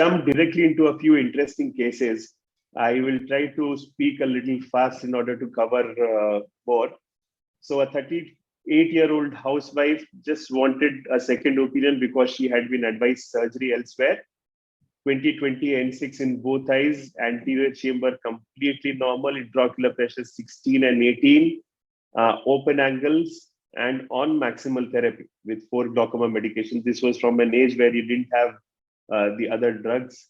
jump directly into a few interesting cases. I will try to speak a little fast in order to cover more. So a 38-year-old housewife just wanted a second opinion because she had been advised surgery elsewhere. 2020 N6 in both eyes, anterior chamber completely normal, intraocular pressure 16 and 18, open angles, and on maximal therapy with 4 glaucoma medications. This was from an age where you didn't have the other drugs.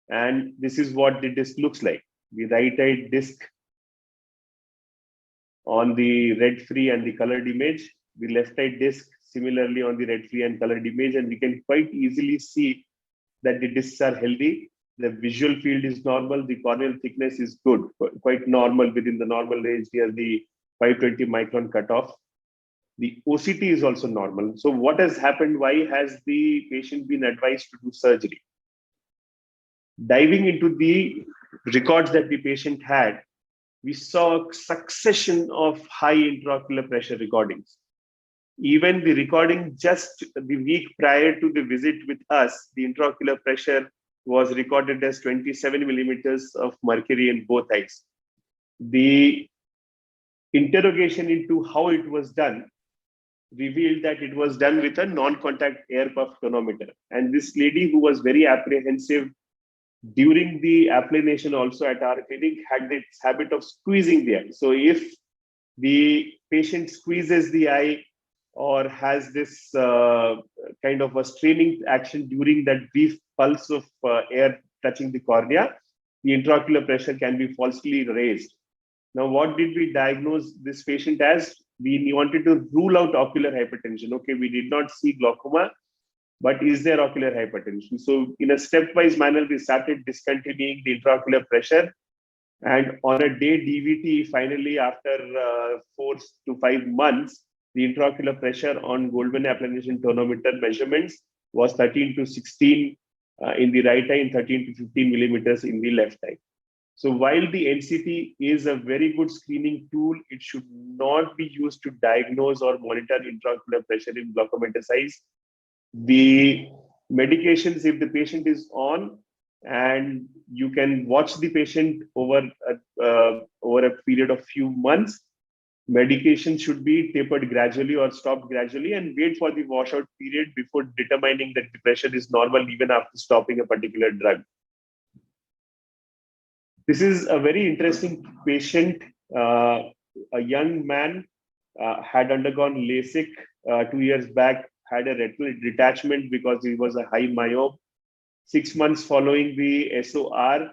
And this is what the disc looks like. The right eye disc on the red-free and the colored image, the left eye disc similarly on the red-free and colored image, and we can quite easily see that the discs are healthy. The visual field is normal. The corneal thickness is good, quite normal within the normal range near the 520 micron cutoff. The OCT is also normal. So what has happened? Why has the patient been advised to do surgery? Diving into the records that the patient had, we saw a succession of high intraocular pressure recordings. Even the recording just the week prior to the visit with us, the intraocular pressure was recorded as 27 millimeters of mercury in both eyes. The interrogation into how it was done revealed that it was done with a non-contact air puff tonometer. And this lady, who was very apprehensive during the applanation also at our clinic, had this habit of squeezing the eye. So if the patient squeezes the eye or has this kind of a straining action during that brief pulse of air touching the cornea, the intraocular pressure can be falsely raised. Now, what did we diagnose this patient as? We wanted to rule out ocular hypertension. Okay, we did not see glaucoma, but is there ocular hypertension? So in a stepwise manner, we started discontinuing the intraocular pressure. And on a day DVT, finally, after 4 to 5 months, the intraocular pressure on Goldmann applanation tonometer measurements was 13 to 16 in the right eye and 13 to 15 millimeters in the left eye. So while the NCT is a very good screening tool, it should not be used to diagnose or monitor intraocular pressure in glaucomatous eyes. The medications, if the patient is on, and you can watch the patient over a period of few months, medication should be tapered gradually or stopped gradually, and wait for the washout period before determining that the pressure is normal even after stopping a particular drug. This is a very interesting patient. A young man had undergone LASIK 2 years back, had a retinal detachment because he was a high myope. 6 months following the SOR,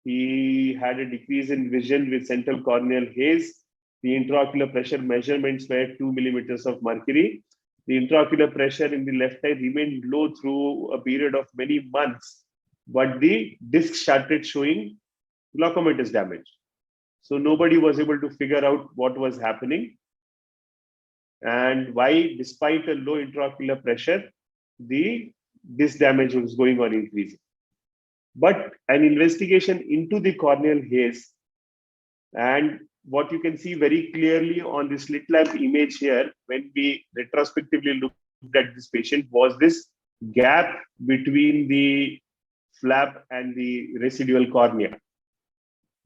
he had a decrease in vision with central corneal haze. The intraocular pressure measurements were 2 millimeters of mercury. The intraocular pressure in the left eye remained low through a period of many months, but the disc started showing glaucomatous damage. So nobody was able to figure out what was happening and why, despite a low intraocular pressure, the disc damage was going on increasing. But an investigation into the corneal haze, and what you can see very clearly on this slit lamp image here, when we retrospectively looked at this patient, was this gap between the flap and the residual cornea.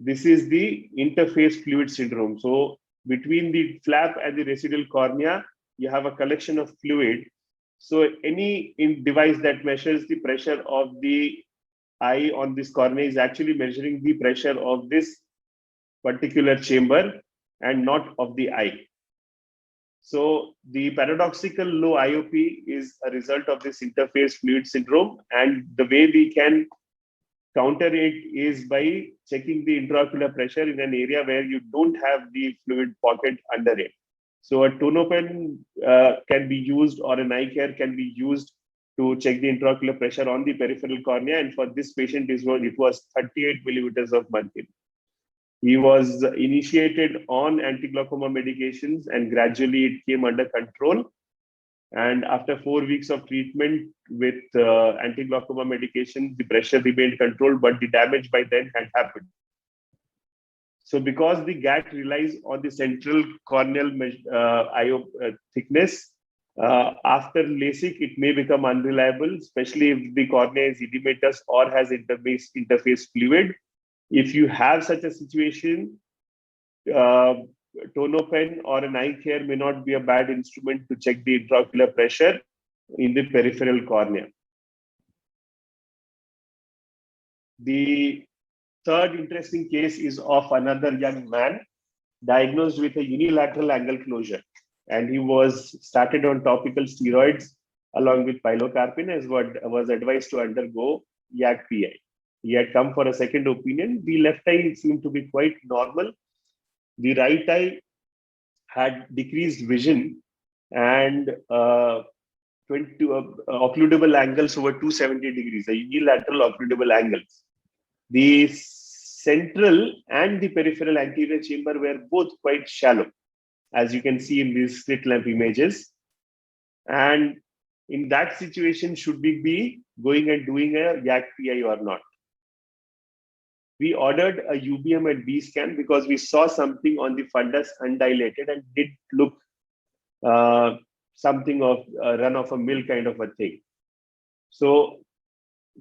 This is the interface fluid syndrome. So between the flap and the residual cornea, you have a collection of fluid. So any device that measures the pressure of the eye on this cornea is actually measuring the pressure of this particular chamber and not of the eye. So the paradoxical low IOP is a result of this interface fluid syndrome, and the way we can counter it is by checking the intraocular pressure in an area where you don't have the fluid pocket under it. So a tonopen can be used, or an eye care can be used to check the intraocular pressure on the peripheral cornea. And for this patient, it was 38 millimeters of mercury. He was initiated on anti-glaucoma medications, and gradually it came under control. And after 4 weeks of treatment with anti-glaucoma medication, the pressure remained controlled, but the damage by then had happened. So because the GAT relies on the central corneal thickness, After LASIK, it may become unreliable, especially if the cornea is edematous or has interface fluid. If you have such a situation, tonopen or an eye care may not be a bad instrument to check the intraocular pressure in the peripheral cornea. The third interesting case is of another young man diagnosed with a unilateral angle closure, and he was started on topical steroids along with pilocarpine, as what was advised to undergo YAG-PI. He had come for a second opinion. The left eye seemed to be quite normal. The right eye had decreased vision and 20 occludable angles over 270 degrees, a unilateral occludable angles. The central and the peripheral anterior chamber were both quite shallow, as you can see in these slit lamp images. And in that situation, should we be going and doing a YAG-PI or not? We ordered a UBM and B scan because we saw something on the fundus undilated and did look something of a run of a mill kind of a thing. So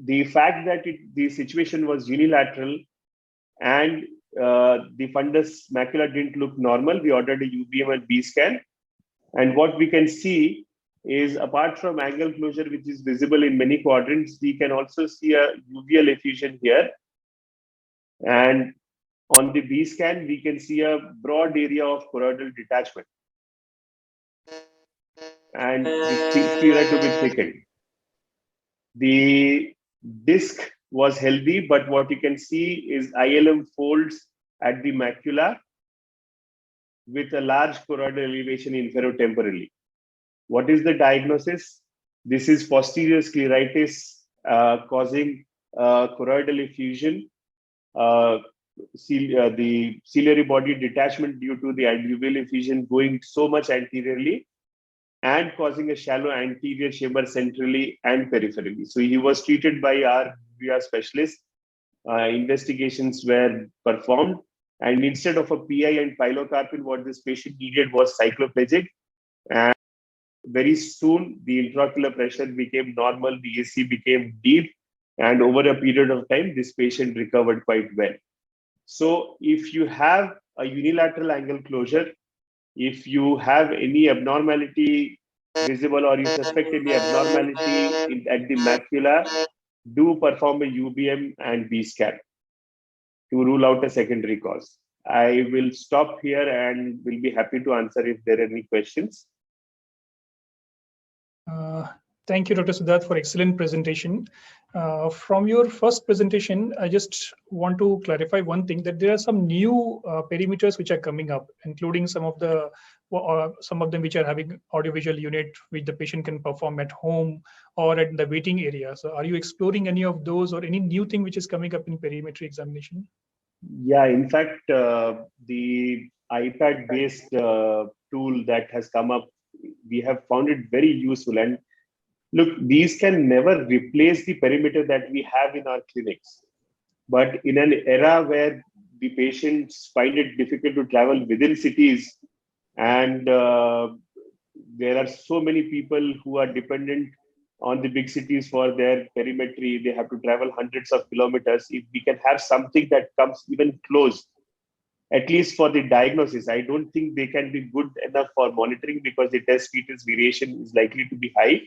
the fact that the situation was unilateral and the fundus macula didn't look normal, we ordered a UBM and B scan. And what we can see is, apart from angle closure, which is visible in many quadrants, we can also see a uveal effusion here. And on the B scan, we can see a broad area of choroidal detachment and the sclera to be thickened. The disc was healthy, but what you can see is ILM folds at the macula with a large choroidal elevation inferotemporally. What is the diagnosis? This is posterior scleritis causing choroidal effusion, the ciliary body detachment due to the uveal effusion going so much anteriorly and causing a shallow anterior chamber centrally and peripherally. So he was treated by our uvea specialist. Investigations were performed, and instead of a PI and pilocarpine, what this patient needed was cycloplegic. And very soon, the intraocular pressure became normal, the AC became deep, and over a period of time, this patient recovered quite well. So if you have a unilateral angle closure, if you have any abnormality visible or you suspect any abnormality at the macula, do perform a UBM and B scan to rule out a secondary cause. I will stop here and will be happy to answer if there are any questions. Thank you, Dr. Siddharth, for excellent presentation. From your first presentation, I just want to clarify one thing, that there are some new perimeters which are coming up, including some of them which are having audiovisual unit which the patient can perform at home or at the waiting area. So are you exploring any of those or any new thing which is coming up in perimetry examination? Yeah, in fact, the iPad-based tool that has come up, we have found it very useful. And look, these can never replace the perimeter that we have in our clinics. But in an era where the patients find it difficult to travel within cities, and there are so many people who are dependent on the big cities for their perimetry, they have to travel hundreds of kilometers. If we can have something that comes even close, at least for the diagnosis, I don't think they can be good enough for monitoring because the test fetus variation is likely to be high,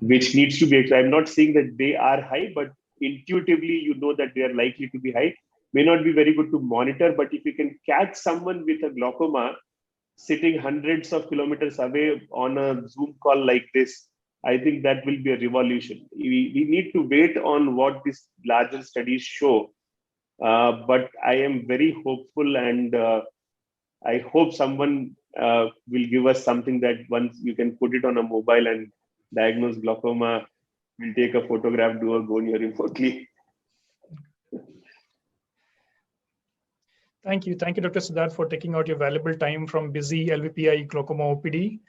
which needs to be, I'm not saying that they are high, but intuitively, you know that they are likely to be high. May not be very good to monitor, but if you can catch someone with a glaucoma sitting hundreds of kilometers away on a Zoom call like this, I think that will be a revolution. We need to wait on what these larger studies show. But I am very hopeful, and I hope someone will give us something that once you can put it on a mobile and diagnose glaucoma, we'll take a photograph, do a Gonio remotely. Thank you, Dr. Siddharth, for taking out your valuable time from busy LVPI glaucoma OPD.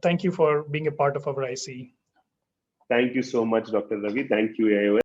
Thank you for being a part of our IC. Thank you so much, Dr. Ravi. Thank you, AIOS.